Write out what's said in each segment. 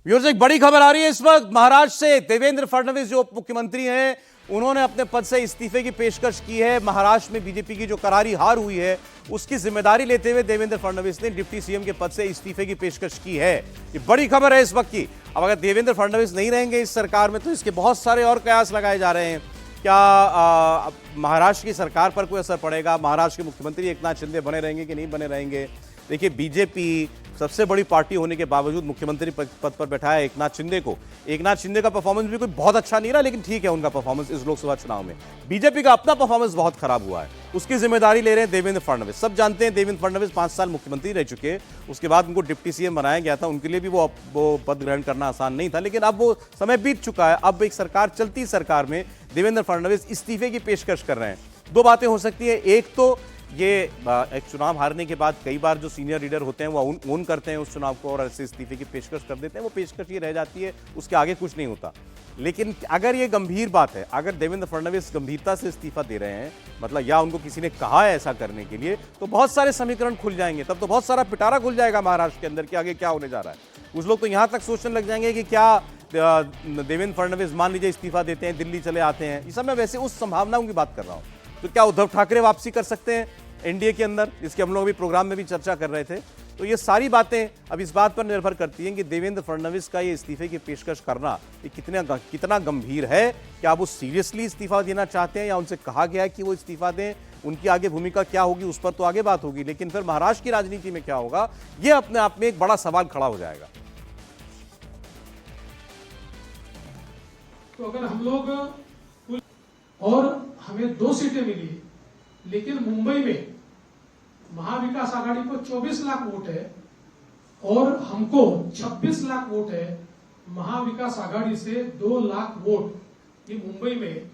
Viewers, एक बड़ी खबर आ रही है इस वक्त महाराष्ट्र से। देवेंद्र फडणवीस जो उप मुख्यमंत्री हैं, उन्होंने अपने पद से इस्तीफे की पेशकश की है। महाराष्ट्र में बीजेपी की जो करारी हार हुई है उसकी जिम्मेदारी लेते हुए देवेंद्र फडणवीस ने डिप्टी सीएम के पद से इस्तीफे की पेशकश की है। ये बड़ी खबर है इस वक्त की। अब अगर देवेंद्र फडणवीस नहीं रहेंगे इस सरकार में तो इसके बहुत सारे और कयास लगाए जा रहे हैं। क्या महाराष्ट्र की सरकार पर कोई असर पड़ेगा? महाराष्ट्र के मुख्यमंत्री एकनाथ शिंदे बने रहेंगे कि नहीं बने रहेंगे? देखिए, बीजेपी सबसे बड़ी पार्टी होने के बावजूद मुख्यमंत्री पद पर बैठा है एकनाथ शिंदे को। एकनाथ शिंदे का परफॉर्मेंस भी कोई बहुत अच्छा नहीं रहा, लेकिन ठीक है उनका परफॉर्मेंस इस लोकसभा चुनाव में। बीजेपी का अपना परफॉर्मेंस बहुत खराब हुआ है, उसकी जिम्मेदारी ले रहे हैं देवेंद्र फडणवीस। सब जानते हैं देवेंद्र फडणवीस 5 साल मुख्यमंत्री रह चुके हैं, उसके बाद उनको डिप्टी सीएम बनाया गया था। उनके लिए भी वो पद ग्रहण करना आसान नहीं था, लेकिन अब वो समय बीत चुका है। अब एक सरकार, चलती सरकार में देवेंद्र फडणवीस इस्तीफे की पेशकश कर रहे हैं। दो बातें हो सकती है। एक तो ये एक चुनाव हारने के बाद कई बार जो सीनियर लीडर होते हैं वो ओन करते हैं उस चुनाव को और ऐसे इस्तीफे की पेशकश कर देते हैं। वो पेशकश ये रह जाती है, उसके आगे कुछ नहीं होता। लेकिन अगर ये गंभीर बात है, अगर देवेंद्र फडणवीस गंभीरता से इस्तीफा दे रहे हैं, मतलब या उनको किसी ने कहा है ऐसा करने के लिए, तो बहुत सारे समीकरण खुल जाएंगे। तब तो बहुत सारा पिटारा खुल जाएगा महाराष्ट्र के अंदर कि आगे क्या होने जा रहा है। कुछ लोग तो यहाँ तक सोचने लग जाएंगे कि क्या देवेंद्र फडणवीस मान लीजिए इस्तीफा देते हैं, दिल्ली चले आते हैं। इस समय वैसे उस संभावनाओं की बात कर रहा हूँ। तो क्या उद्धव ठाकरे वापसी कर सकते हैं एनडीए के अंदर? इसके हम लोग अभी प्रोग्राम में भी चर्चा कर रहे थे। तो ये सारी बातें अब इस बात पर निर्भर करती हैं कि देवेंद्र फडणवीस का ये इस्तीफे की पेशकश करना ये कितना गंभीर है। क्या वो सीरियसली इस्तीफा देना चाहते हैं या उनसे कहा गया है कि वो इस्तीफा दें? उनकी आगे भूमिका क्या होगी उस पर तो आगे बात होगी, लेकिन फिर महाराष्ट्र की राजनीति में क्या होगा ये अपने आप में एक बड़ा सवाल खड़ा हो जाएगा। तो अगर हम लोग और हमें 2 सीटें मिली, लेकिन मुंबई में महाविकास आघाड़ी को 24 लाख वोट है और हमको 26 लाख वोट है। महाविकास आघाड़ी से 2 लाख वोट ये मुंबई में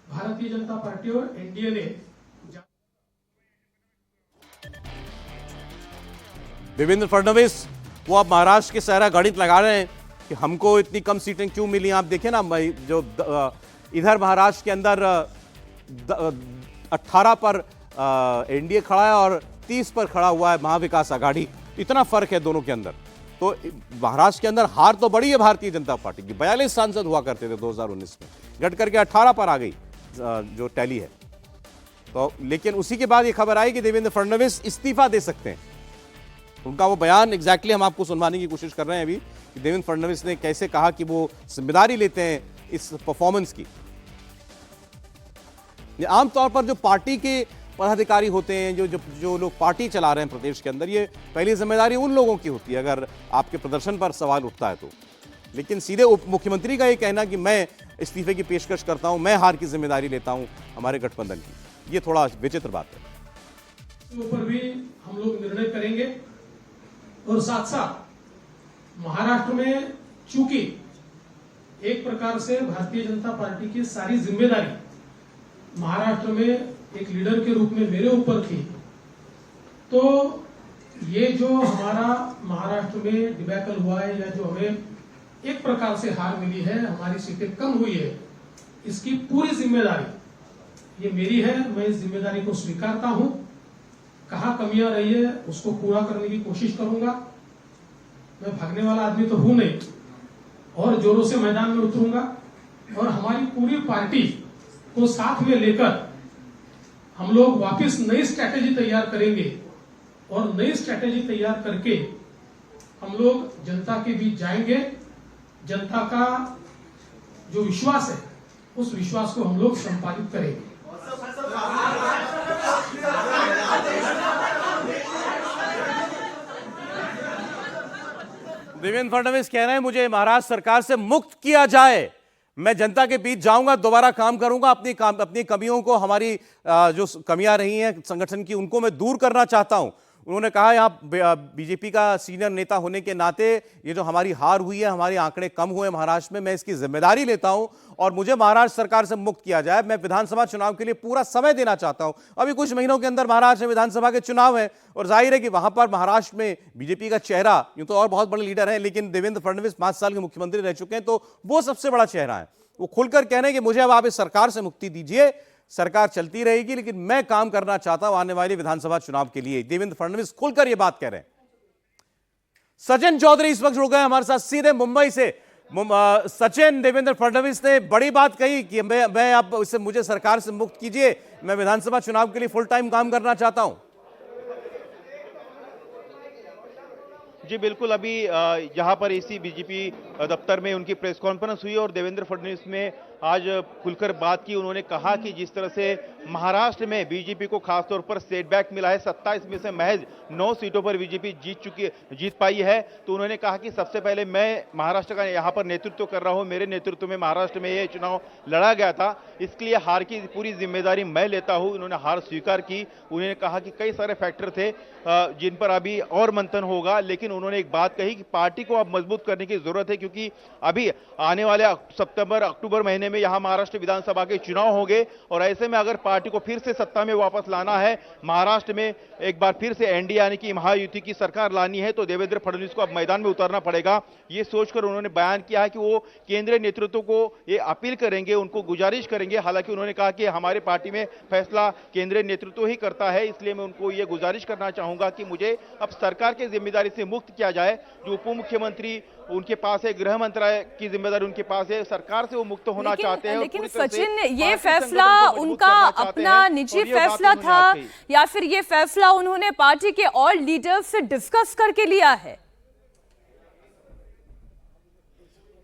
भारतीय जनता पार्टी और एनडीए ने। देवेंद्र फडणवीस वो अब महाराष्ट्र के सारा गणित लगा रहे हैं कि हमको इतनी कम सीटें क्यों मिली। आप देखें ना, जो इधर महाराष्ट्र के अंदर 18 पर एनडीए खड़ा है और 30 पर खड़ा हुआ है महाविकास आघाड़ी। इतना फर्क है दोनों के अंदर। तो महाराष्ट्र के अंदर हार तो बड़ी है भारतीय जनता पार्टी की। 42 सांसद हुआ करते थे 2019 में, घट करके 18 पर आ गई जो टैली है। तो लेकिन उसी के बाद ये खबर आई कि देवेंद्र फडणवीस इस्तीफा दे सकते हैं। उनका वो बयान एग्जैक्टली हम आपको सुनवाने की कोशिश कर रहे हैं अभी कि देवेंद्र फडणवीस ने कैसे कहा कि वो जिम्मेदारी लेते हैं इस परफॉर्मेंस की। आमतौर पर जो पार्टी के पदाधिकारी होते हैं, जो लोग पार्टी चला रहे हैं प्रदेश के अंदर, ये पहली जिम्मेदारी उन लोगों की होती है अगर आपके प्रदर्शन पर सवाल उठता है तो। लेकिन सीधे उप मुख्यमंत्री का ये कहना कि मैं इस्तीफे की पेशकश करता हूं, मैं हार की जिम्मेदारी लेता हूं हमारे गठबंधन की, ये थोड़ा विचित्र बात है। ऊपर भी हम लोग निर्णय करेंगे और साथ साथ महाराष्ट्र में चूंकि एक प्रकार से भारतीय जनता पार्टी की सारी जिम्मेदारी महाराष्ट्र में एक लीडर के रूप में मेरे ऊपर थी, तो ये जो हमारा महाराष्ट्र में डिबैकल हुआ है या जो हमें एक प्रकार से हार मिली है, हमारी सीटें कम हुई है, इसकी पूरी जिम्मेदारी ये मेरी है। मैं इस जिम्मेदारी को स्वीकारता हूं। कहां कमियां रही है उसको पूरा करने की कोशिश करूंगा। मैं भागने वाला आदमी तो हूं नहीं और जोरों से मैदान में उतरूंगा और हमारी पूरी पार्टी को साथ में लेकर हम लोग वापस नई स्ट्रैटेजी तैयार करेंगे और नई स्ट्रैटेजी तैयार करके हम लोग जनता के बीच जाएंगे। जनता का जो विश्वास है उस विश्वास को हम लोग संपादित करेंगे। देवेंद्र फडणवीस कह रहे हैं मुझे महाराष्ट्र सरकार से मुक्त किया जाए, मैं जनता के बीच जाऊंगा, दोबारा काम करूंगा, अपनी कमियों को, हमारी जो कमियां रही हैं संगठन की, उनको मैं दूर करना चाहता हूं। उन्होंने कहा यहाँ बीजेपी का सीनियर नेता होने के नाते ये जो हमारी हार हुई है, हमारे आंकड़े कम हुए महाराष्ट्र में, मैं इसकी जिम्मेदारी लेता हूं और मुझे महाराष्ट्र सरकार से मुक्त किया जाए। मैं विधानसभा चुनाव के लिए पूरा समय देना चाहता हूं। अभी कुछ महीनों के अंदर महाराष्ट्र में विधानसभा के चुनाव है और जाहिर है कि वहां पर महाराष्ट्र में बीजेपी का चेहरा, यूं तो और बहुत बड़े लीडर हैं, लेकिन देवेंद्र फडणवीस 5 साल के मुख्यमंत्री रह चुके हैं, तो वो सबसे बड़ा चेहरा है। वो खुलकर कह रहे हैं कि मुझे अब आप इस सरकार से मुक्ति दीजिए, सरकार चलती रहेगी लेकिन मैं काम करना चाहता हूं आने वाले विधानसभा चुनाव के लिए। देवेंद्र फडणवीस खुलकर यह बात कह रहे हैं। सचिन चौधरी इस वक्त जुड़ गए हमारे साथ सीधे मुंबई से। सचिन, देवेंद्र फडणवीस ने बड़ी बात कही कि मैं अब इससे मुझे सरकार से मुक्त कीजिए, मैं विधानसभा चुनाव के लिए फुल टाइम काम करना चाहता हूं। जी बिल्कुल, अभी यहाँ पर इसी बीजेपी दफ्तर में उनकी प्रेस कॉन्फ्रेंस हुई और देवेंद्र फडणवीस ने आज खुलकर बात की। उन्होंने कहा कि जिस तरह से महाराष्ट्र में बीजेपी को खासतौर पर सेटबैक मिला है, 27 में से महज 9 सीटों पर बीजेपी जीत पाई है, तो उन्होंने कहा कि सबसे पहले मैं महाराष्ट्र का यहाँ पर नेतृत्व कर रहा हूँ, मेरे नेतृत्व में महाराष्ट्र में ये चुनाव लड़ा गया था, इसके लिए हार की पूरी जिम्मेदारी मैं लेता हूँ। उन्होंने हार स्वीकार की। उन्होंने कहा कि कई सारे फैक्टर थे जिन पर अभी और मंथन होगा, लेकिन उन्होंने एक बात कही कि पार्टी को अब मजबूत करने की जरूरत है, क्योंकि अभी आने वाले सितंबर अक्टूबर महीने में यहां महाराष्ट्र विधानसभा के चुनाव होंगे और ऐसे में अगर पार्टी को फिर से सत्ता में वापस लाना है, महाराष्ट्र में एक बार फिर से एनडीए यानी कि महायुति की सरकार लानी है, तो देवेंद्र फडणवीस को अब मैदान में उतरना पड़ेगा। ये सोचकर उन्होंने बयान किया है कि वो केंद्रीय नेतृत्व को ये अपील करेंगे, उनको गुजारिश करेंगे। हालांकि उन्होंने कहा कि हमारे पार्टी में फैसला केंद्रीय नेतृत्व ही करता है, इसलिए मैं उनको ये गुजारिश करना चाहूंगा कि मुझे अब सरकार की जिम्मेदारी से मुक्त किया जाए। जो उप मुख्यमंत्री उनके पास है, गृह मंत्रालय की जिम्मेदारी उनके पास है, सरकार से वो मुक्त होना चाहते हैं। लेकिन सचिन, ये फैसला उनका अपना निजी फैसला था या फिर ये फैसला उन्होंने पार्टी के और लीडर्स से डिस्कस करके लिया है?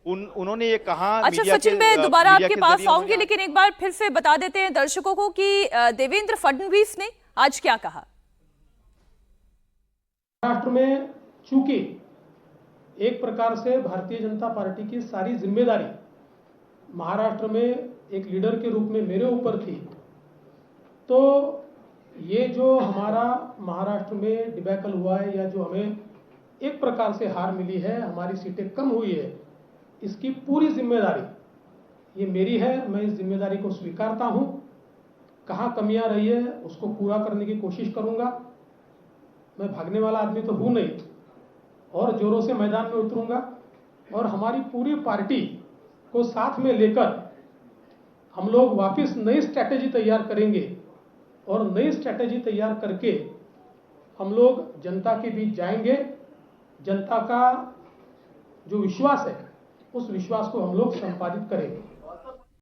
उन्होंने ये कहा। अच्छा सचिन, मैं दोबारा आपके पास आऊंगी, लेकिन एक बार फिर से बता देते हैं दर्शकों को कि देवेंद्र फडणवीस ने आज क्या कहा। महाराष्ट्र में चूंकि एक प्रकार से भारतीय जनता पार्टी की सारी जिम्मेदारी महाराष्ट्र में एक लीडर के रूप में मेरे ऊपर थी, तो ये जो हमारा महाराष्ट्र में डिबैकल हुआ है या जो हमें एक प्रकार से हार मिली है, हमारी सीटें कम हुई है, इसकी पूरी जिम्मेदारी ये मेरी है। मैं इस जिम्मेदारी को स्वीकारता हूं। कहाँ कमियां रही है उसको पूरा करने की कोशिश करूंगा। मैं भागने वाला आदमी तो हूं नहीं, और जोरों से मैदान में उतरूंगा और हमारी पूरी पार्टी को साथ में लेकर हम लोग वापस नई स्ट्रैटेजी तैयार करेंगे और नई स्ट्रैटेजी तैयार करके हम लोग जनता के बीच जाएंगे। जनता का जो विश्वास है उस विश्वास को हम लोग संपादित करेंगे।